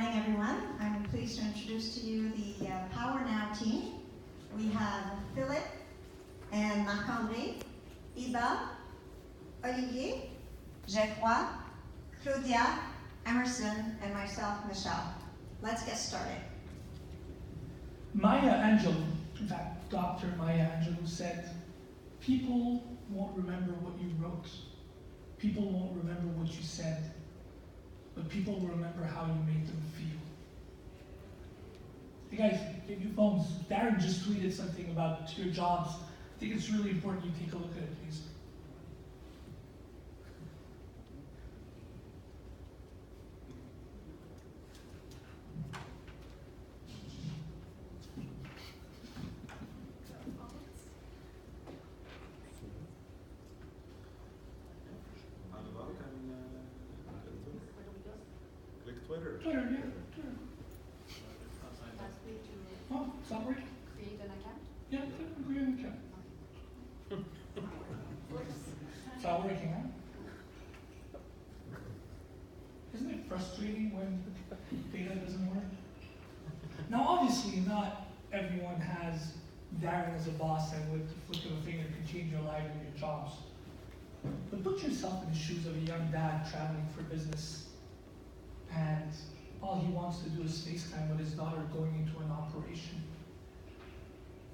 morning, everyone. I'm pleased to introduce to you the Power Now team. We have Philip and Marc-André, Iba, Olivier, Geoffroy, Claudia, Emerson, and myself, Michelle. Let's get started. Maya Angelou, in fact, Dr. Maya Angelou said, people won't remember what you wrote. People won't remember what you said. But people will remember how you made them feel. Hey guys, get your phones. Darren just tweeted something about your jobs. I think it's really important you take a look at it, please. Twitter, yeah. Twitter. Oh, it's not working? Create an account? Yeah, create an account. It's not working, huh? Isn't it frustrating when data doesn't work? Now, obviously, not everyone has Darren as a boss and with the flick of a finger can change your life and your jobs. But put yourself in the shoes of a young dad traveling for business. And all he wants to do is FaceTime with his daughter going into an operation.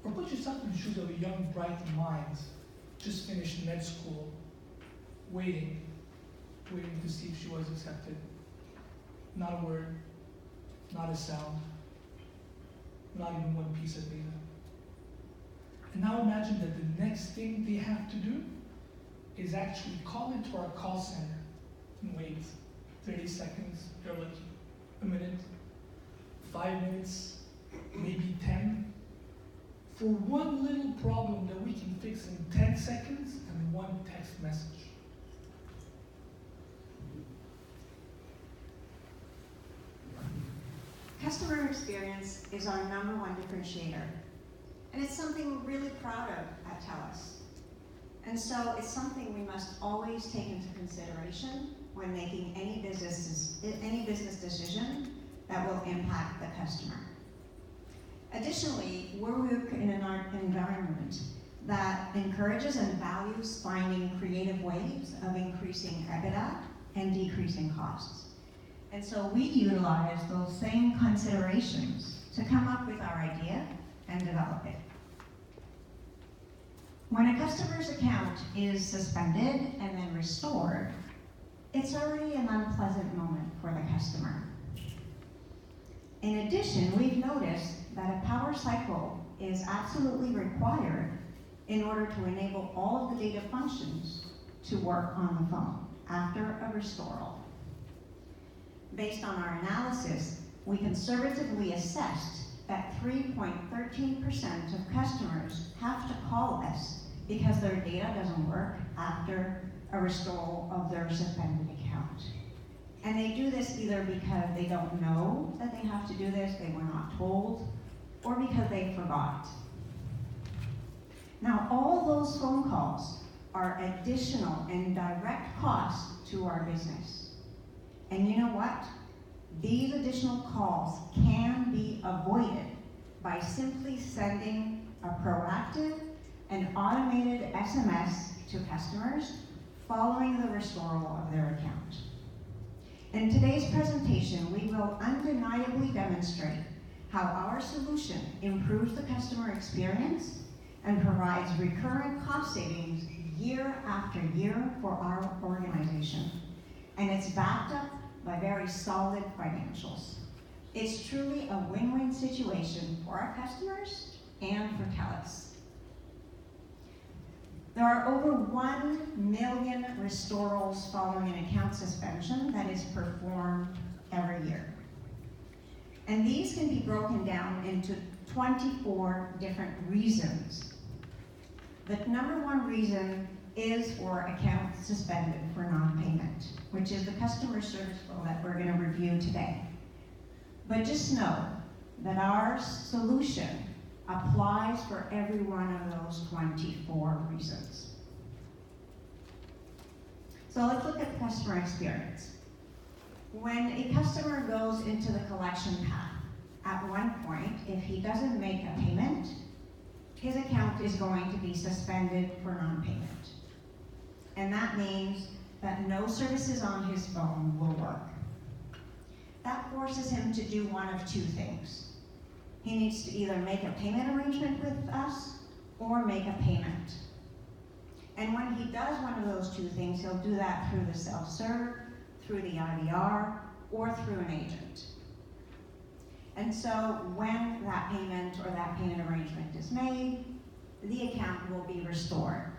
Or put yourself in the shoes of a young, bright mind, just finished med school, waiting to see if she was accepted. Not a word, not a sound, not even one piece of data. And now imagine that the next thing they have to do is actually call into our call center and wait 30 seconds, you're lucky, a minute, 5 minutes, maybe 10, for one little problem that we can fix in 10 seconds and one text message. Customer experience is our #1 differentiator, and it's something we're really proud of at TELUS. And so it's something we must always take into consideration when making any business decision that will impact the customer. Additionally, we work in an environment that encourages and values finding creative ways of increasing EBITDA and decreasing costs. And so we utilize those same considerations to come up with our idea and develop it. When a customer's account is suspended and then restored, it's already an unpleasant moment for the customer. In addition, we've noticed that a power cycle is absolutely required in order to enable all of the data functions to work on the phone after a restoral. Based on our analysis, we conservatively assessed that 3.13% of customers have to call us because their data doesn't work after a restoral of their suspended account. And they do this either because they don't know that they have to do this, they were not told, or because they forgot. Now, all those phone calls are additional and direct costs to our business. And you know what? These additional calls can be avoided by simply sending a proactive and automated SMS to customers following the restoral of their account. In today's presentation, we will undeniably demonstrate how our solution improves the customer experience and provides recurrent cost savings year after year for our organization. And it's backed up by very solid financials. It's truly a win-win situation for our customers and for TELUS. There are over 1 million restorals following an account suspension that is performed every year. And these can be broken down into 24 different reasons. The #1 reason is for account suspended for non-payment, which is the customer service flow that we're going to review today. But just know that our solution applies for every one of those 24 reasons. So let's look at the customer experience. When a customer goes into the collection path, at one point, if he doesn't make a payment, his account is going to be suspended for non-payment. And that means that no services on his phone will work. That forces him to do one of two things. He needs to either make a payment arrangement with us or make a payment. And when he does one of those two things, he'll do that through the self-serve, through the IVR, or through an agent. And so when that payment or that payment arrangement is made, the account will be restored.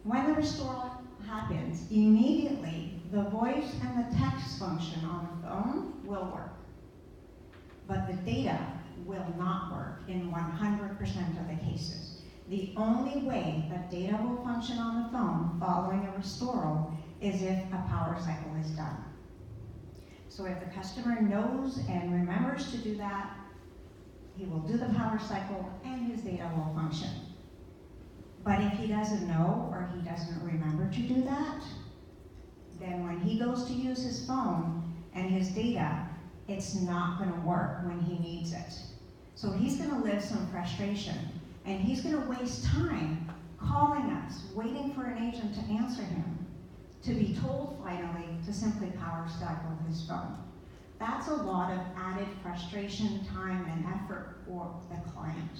When the restore happens, immediately the voice and the text function on the phone will work. But the data will not work in 100% of the cases. The only way that data will function on the phone following a restoral is if a power cycle is done. So if the customer knows and remembers to do that, he will do the power cycle and his data will function. But if he doesn't know or he doesn't remember to do that, then when he goes to use his phone and his data, it's not going to work when he needs it. So he's going to live some frustration, and he's going to waste time calling us, waiting for an agent to answer him, to be told finally to simply power cycle his phone. That's a lot of added frustration, time, and effort for the client.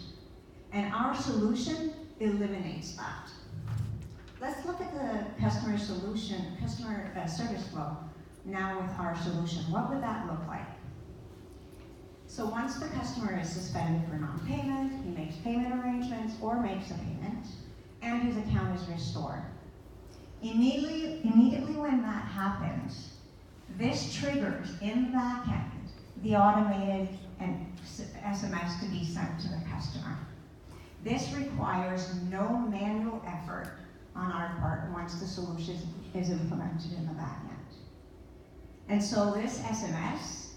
And our solution eliminates that. Let's look at the customer service flow now with our solution. What would that look like? So once the customer is suspended for non-payment, he makes payment arrangements or makes a payment, and his account is restored. Immediately when that happens, this triggers in the back end the automated SMS to be sent to the customer. This requires no manual effort on our part once the solution is implemented in the back end. And so this SMS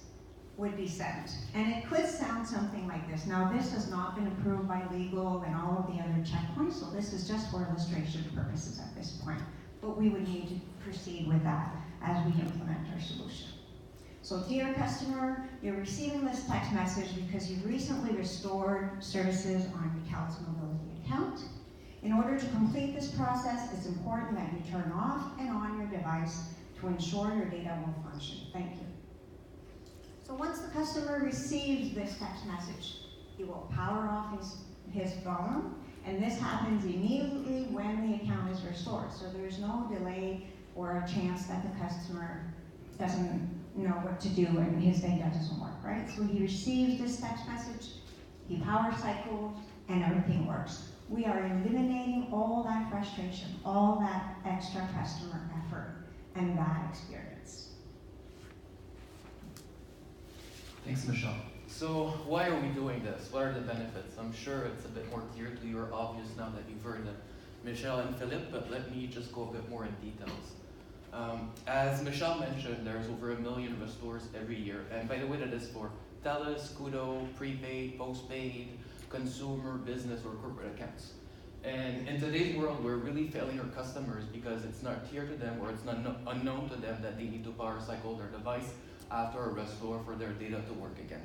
would be sent. And it could sound something like this. Now, this has not been approved by legal and all of the other checkpoints, so this is just for illustration purposes at this point. But we would need to proceed with that as we implement our solution. So dear customer, you're receiving this text message because you've recently restored services on your Calix Mobility account. In order to complete this process, it's important that you turn off and on your device to ensure your data will function. Thank you. So once the customer receives this text message, he will power off his phone, and this happens immediately when the account is restored. So there's no delay or a chance that the customer doesn't know what to do and his data doesn't work, right? So he receives this text message, he power cycles, and everything works. We are eliminating all that frustration, all that extra customer effort, and that experience. Thanks, Michelle. So why are we doing this? What are the benefits? I'm sure it's a bit more clear to you or obvious now that you've heard Michelle and Philippe, but let me just go a bit more in details. As Michelle mentioned, there's over 1 million restores every year. And by the way, that is for TELUS, Koodo, prepaid, postpaid, consumer, business, or corporate accounts. And in today's world, we're really failing our customers because it's not clear to them or it's not unknown to them that they need to power cycle their device after a restore for their data to work again.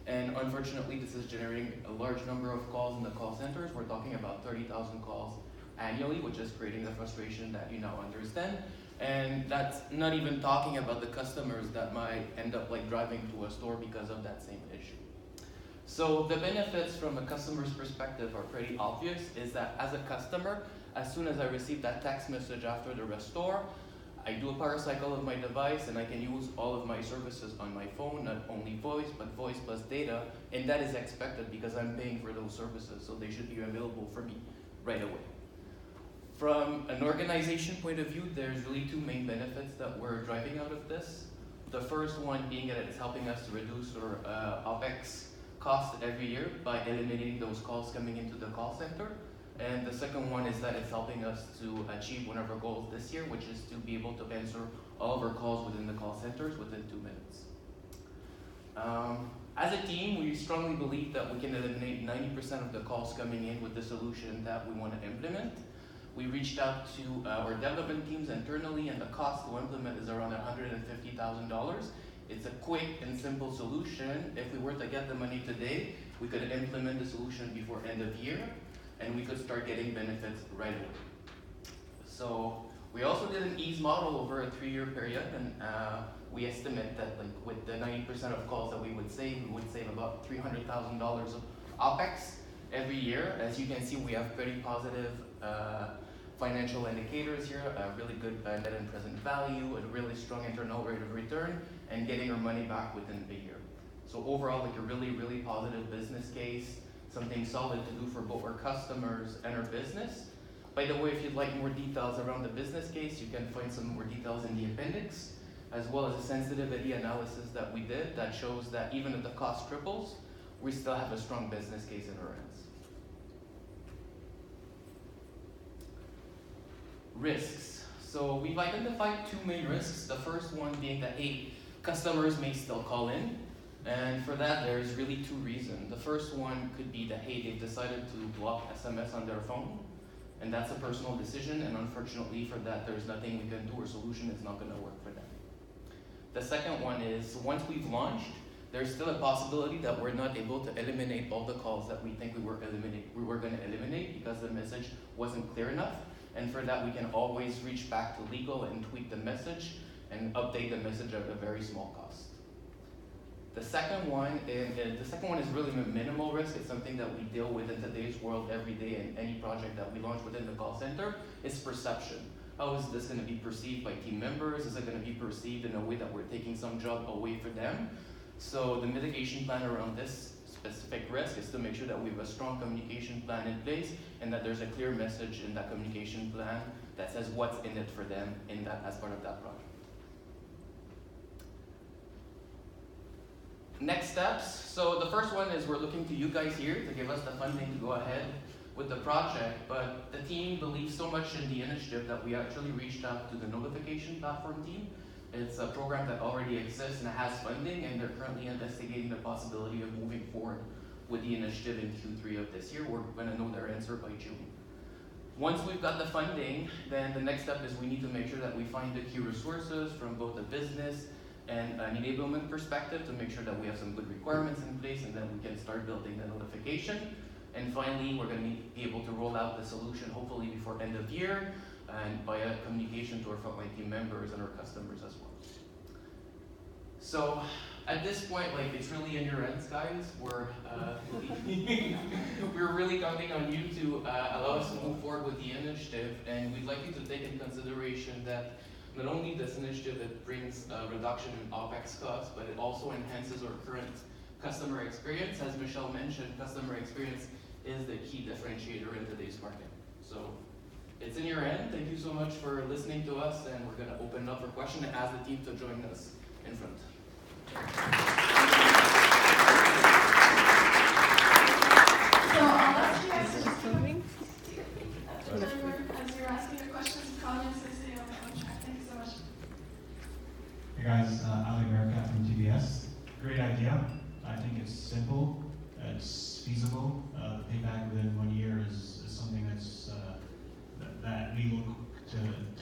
And unfortunately, this is generating a large number of calls in the call centers. We're talking about 30,000 calls annually, which is creating the frustration that you now understand. And that's not even talking about the customers that might end up driving to a store because of that same issue. So the benefits from a customer's perspective are pretty obvious, is that as a customer, as soon as I receive that text message after the restore, I do a power cycle of my device and I can use all of my services on my phone, not only voice, but voice plus data, and that is expected because I'm paying for those services, so they should be available for me right away. From an organization point of view, there's really two main benefits that we're driving out of this. The first one being that it's helping us to reduce our OPEX cost every year by eliminating those calls coming into the call center. And the second one is that it's helping us to achieve one of our goals this year, which is to be able to answer all of our calls within the call centers within 2 minutes. As a team, we strongly believe that we can eliminate 90% of the calls coming in with the solution that we want to implement. We reached out to our development teams internally, and the cost to implement is around $150,000. It's a quick and simple solution. If we were to get the money today, we could implement the solution before end of year, and we could start getting benefits right away. So we also did an ease model over a 3-year period, and we estimate that like with the 90% of calls that we would save about $300,000 of OpEx every year. As you can see, we have pretty positive financial indicators here, a really good net and present value, a really strong internal rate of return, and getting our money back within a year. So overall, like a really, really positive business case, something solid to do for both our customers and our business. By the way, if you'd like more details around the business case, you can find some more details in the appendix, as well as a sensitivity analysis that we did that shows that even if the cost triples, we still have a strong business case in our hands. Risks. So we've identified 2 main risks. The first one being that, hey, customers may still call in. And for that, there's really 2 reasons. The first one could be that, hey, they've decided to block SMS on their phone. And that's a personal decision, and unfortunately for that, there's nothing we can do, or solution is not gonna work for them. The second one is, once we've launched, there's still a possibility that we're not able to eliminate all the calls that we think we were gonna eliminate because the message wasn't clear enough. And for that, we can always reach back to legal and tweak the message and update the message at a very small cost. The second one is really a minimal risk. It's something that we deal with in today's world every day in any project that we launch within the call center. It's perception. How is this going to be perceived by team members? Is it going to be perceived in a way that we're taking some job away for them? So the mitigation plan around this specific risk is to make sure that we have a strong communication plan in place and that there's a clear message in that communication plan that says what's in it for them in that as part of that project. Next steps. So the first one is we're looking to you guys here to give us the funding to go ahead with the project, but the team believes so much in the initiative that we actually reached out to the notification platform team. It's a program that already exists and has funding, and they're currently investigating the possibility of moving forward with the initiative in Q3 of this year. We're gonna know their answer by June. Once we've got the funding, then the next step is we need to make sure that we find the key resources from both the business and an enablement perspective to make sure that we have some good requirements in place, and then we can start building the notification. And finally, we're going to be able to roll out the solution hopefully before end of year and via communication to our frontline team members and our customers as well. So at this point, like, it's really in your hands, guys. We're really counting on you to allow us to move forward with the initiative, and we'd like you to take in consideration that not only this initiative, it brings a reduction in OpEx costs, but it also enhances our current customer experience. As Michelle mentioned, customer experience is the key differentiator in today's market. So it's in your hand. Thank you so much for listening to us, and we're going to open up for questions and ask the team to join us in front. So I'll ask you guys to just keep a timer as you're asking your questions and comments and stay on track. Thank you so much. Hey guys, Ali America from TBS. Great idea. I think it's simple, it's feasible. The payback within 1 year is something that's that we look to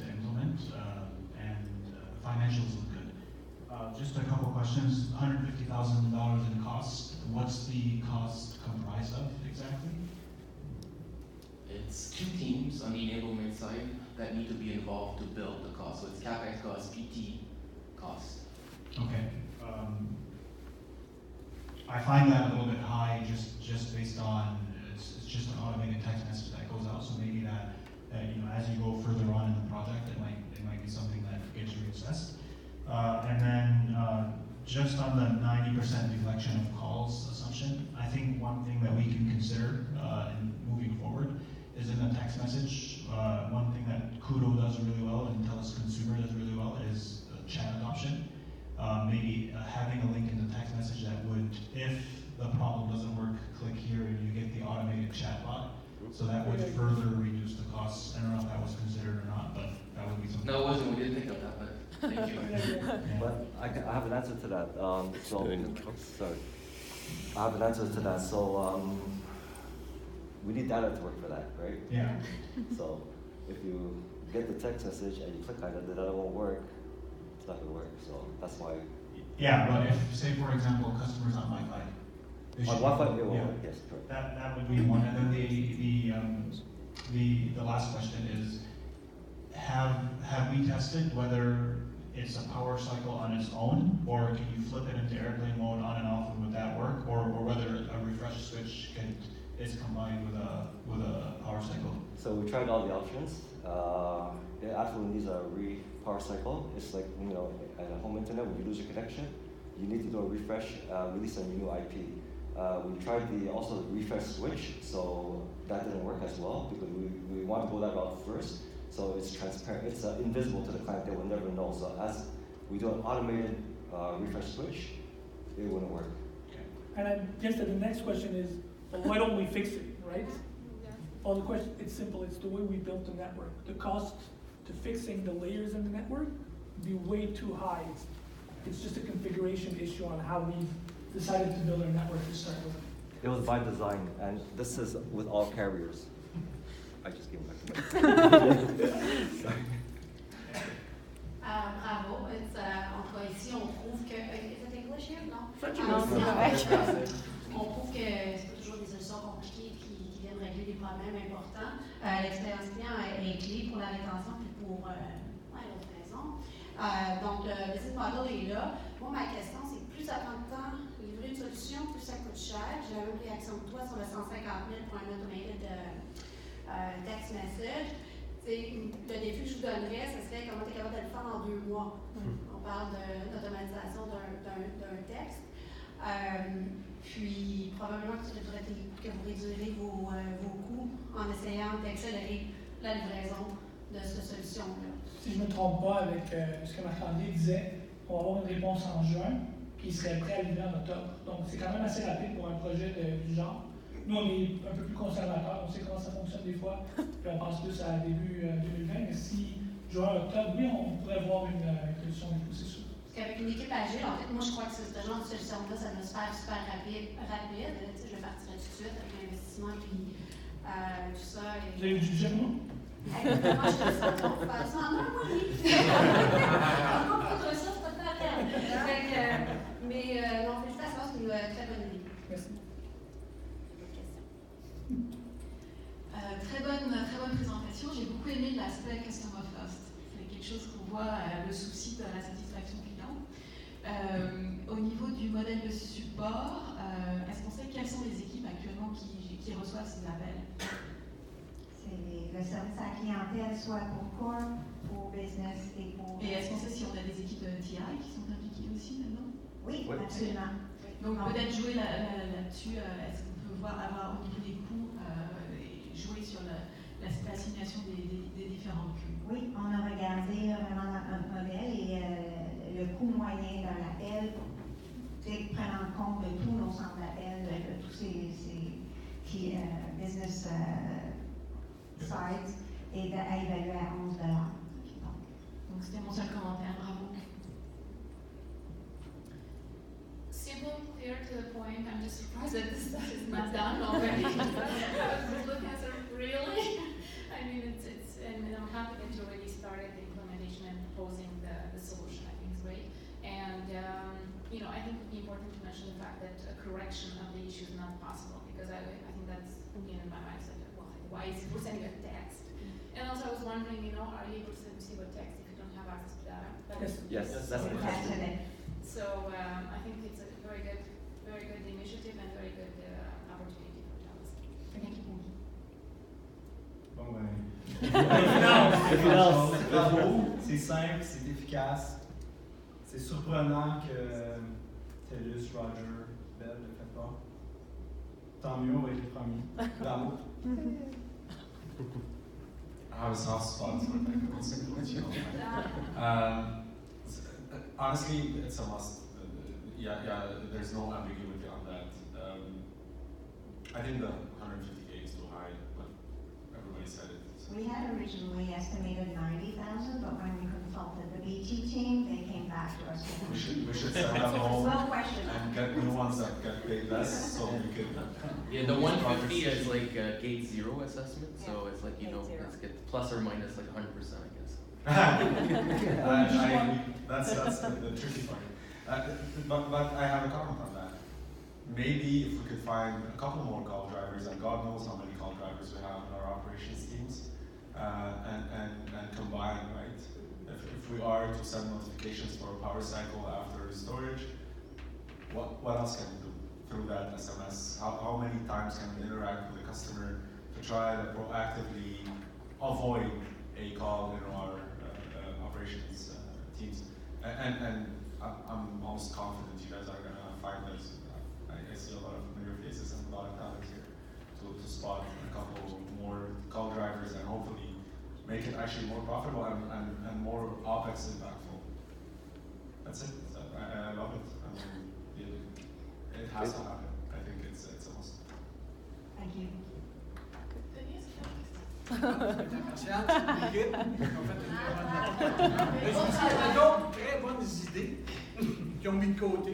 implement, and financials look good. Just a couple questions. $150,000 in cost. What's the cost comprised of exactly? It's 2 teams on the enablement side that need to be involved to build the cost. So it's CapEx cost, PT cost. Okay. I find that a little bit high just based on it's just an automated text message that goes out. So maybe that you know, as you go further on in the project, it might be something that gets reassessed. And then just on the 90% deflection of calls assumption, I think one thing that we can consider in moving forward is in the text message. One thing that Kudo does really well and TELUS Consumer does really well is chat adoption. Maybe having a link in the text message that would, if the problem doesn't work, click here and you get the automated chatbot. So that would further reduce the costs. I don't know if that was considered or not, but that would be something. No, it wasn't. We didn't think of that, but thank you. Yeah. But I have an answer to that. Sorry. I have an answer to that. So we need data to work for that, right? Yeah. So if you get the text message and you click on it, then that won't work. It's not gonna work. So that's why. Yeah, but if, say for example, customers on Wi-Fi. they On should- Wi-Fi, it will yeah, work. Yes, correct. that would be one, and then the last question is, have we tested whether it's a power cycle on its own, or can you flip it into airplane mode on and off, and would that work, or whether a refresh switch is combined with a power cycle? So we tried all the options. It absolutely needs a power cycle. It's like, you know, at a home internet, when you lose your connection, you need to do a refresh, release a new IP. We tried also the refresh switch, so that didn't work as well because we want to go that route first. So it's transparent, it's invisible to the client, they will never know. So as we do an automated refresh switch, it wouldn't work. And I guess that the next question is, well, why don't we fix it, right? Well, the question, it's simple, it's the way we built the network. The cost to fixing the layers in the network would be way too high. It's just a configuration issue on how we've decided to build our network to start with. It was by design, and this is with all carriers. I just gave it back to Mike. Bravo. En tout cas, ici, on trouve que. Is it English here? Non? French. On trouve que c'est pas toujours des solutions compliquées qui viennent régler des problèmes importants. L'expérience client est clé pour la rétention puis pour d'autres raisons. Donc, le business model est là. Moi, ma question, c'est plus ça prend de temps livrer une solution, plus ça coûte cher. J'ai la même réaction que toi sur le 150 000 pour un automated text message. Le défi que je vous donnerais, ce serait comment tu es capable de le faire en 2 mois. On parle d'automatisation d'un texte. Puis, probablement que vous réduirez vos coûts en essayant d'accélérer la livraison de cette solution-là. Si je ne me trompe pas avec ce que Marc-André disait, on va avoir une réponse en juin, qui serait prêt à livrer en octobre. Donc, c'est quand même assez rapide pour un projet du genre. Nous, on est un peu plus conservateurs, on sait comment ça fonctionne des fois, puis on pense plus à début 2020, mais si juin, octobre, oui, on pourrait voir une solution du processus. Parce qu'avec une équipe agile, en fait, moi, je crois que ce genre de solution-là, ça va se faire super rapide. Tu sais, je partirai tout de suite avec l'investissement, puis tout ça. Vous avez eu du budget pour nous? Moi, je te sens qu'on fait ça en un mois, oui. On peut faire ça, c'est pas de la peine. Mais non, félicitations, c'est une très bonne idée. Merci. Très bonne présentation. J'ai beaucoup aimé l'aspect Customer First. C'est quelque chose qu'on voit, le souci de la satisfaction client. Au niveau du modèle de support, est-ce qu'on sait quelles sont les équipes actuellement qui reçoivent ces appels? C'est le service à la clientèle, soit pour corps, pour business et pour... Et est-ce qu'on sait si on a des équipes de TI qui sont impliquées aussi là-dedans? Oui, Oui. absolument. Donc peut-être jouer là-dessus, est-ce qu'on peut avoir au niveau des coûts, et jouer sur l'assignation des différents coûts? Oui, on a regardé vraiment notre modèle et le coût moyen d'un appel, prendre en compte de tous nos centres d'appel, de tous ces business sites, et à évaluer à 11 $. Donc c'était mon seul commentaire, bravo. Simple, clear to the point. I'm just surprised that this stuff is not done already. Look at it, really. I mean, and I'm happy that you already started the implementation and proposing the solution. I think it's great. And, you know, I think it would be important to mention the fact that a correction of the issue is not possible because I think that's, again, in my mind, it's like, well, why is it we're sending a text? And also I was wondering, you know, are you able to receive a text if you don't have access to data? Yes, that's the question. That's it. So I think it's a very good initiative and very good opportunity for TELUS. Thank you. Bon ben. Finance. C'est bravo, c'est simple, c'est efficace. C'est surprenant que TELUS, Roger, Bell ne le fait pas. Tant mieux, on va être les premiers. Bravo. I have a soft spot for technical simulation. Honestly, it's a must. There's no ambiguity on that. I think the 150K is too high, but everybody said it. We had originally estimated 90,000, but when we consulted the BT team, they came back to us. We should send them home Well questioned. and get new ones that get paid less, so we could. Yeah, the 150 is like a gate zero assessment, so it's like, you know, let's get plus or minus like 100%, I guess. That's the tricky part. But I have a comment on that. Maybe if we could find a couple more call drivers, and God knows how many call drivers we have in our operations teams, and combine, right? If we are to send notifications for a power cycle after storage, what else can we do through that SMS? How many times can we interact with the customer to try to proactively avoid a call in our operations teams? And I'm almost confident you guys are gonna find this. I see a lot of familiar faces and a lot of talent here to spot a couple more call drivers and hopefully make it actually more profitable and more OpEx impactful. That's it. I love it. I mean, it has to happen. I think it's a must. Thank you. Donc, très bonnes idées qui ont mis de côté.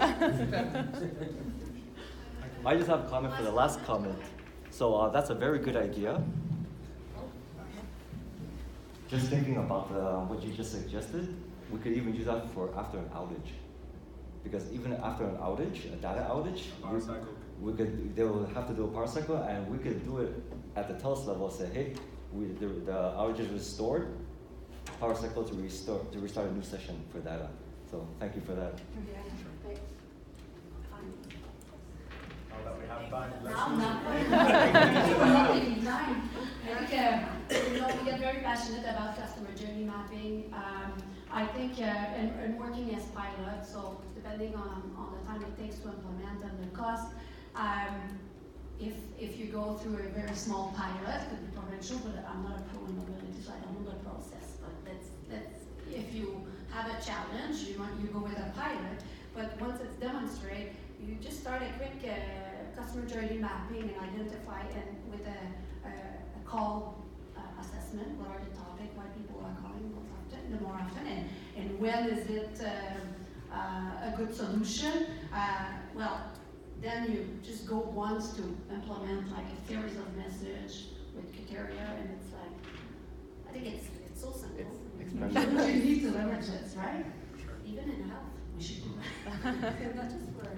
I just have a comment for the last comment. So that's a very good idea. Just thinking about what you just suggested, we could even use that for after an outage. Because even after an outage, a data outage, Power cycle. they will have to do a power cycle, and we could do it at the TELUS level. Say, hey, the outage is restored. Power cycle to restart a new session for data. So thank you for that. Now that we have time, let's Now, use not taking time. I think we get very passionate about customer journey mapping. I think, and working as pilot, so depending on the time it takes to implement and the cost, if you go through a very small pilot, could be provincial, but I'm not a pro in mobility, so I don't know the process. But that's if you have a challenge, you go with a pilot. But once it's demonstrated, you just start a quick customer journey mapping and identify, and with a call assessment, what are the topics, why people are calling more often, and when is it a good solution? Then you just go once to implement like a series of messages with criteria, and it's like, I think it's so simple. It's You need to leverage this, right? Even in health, we should do that. Not just for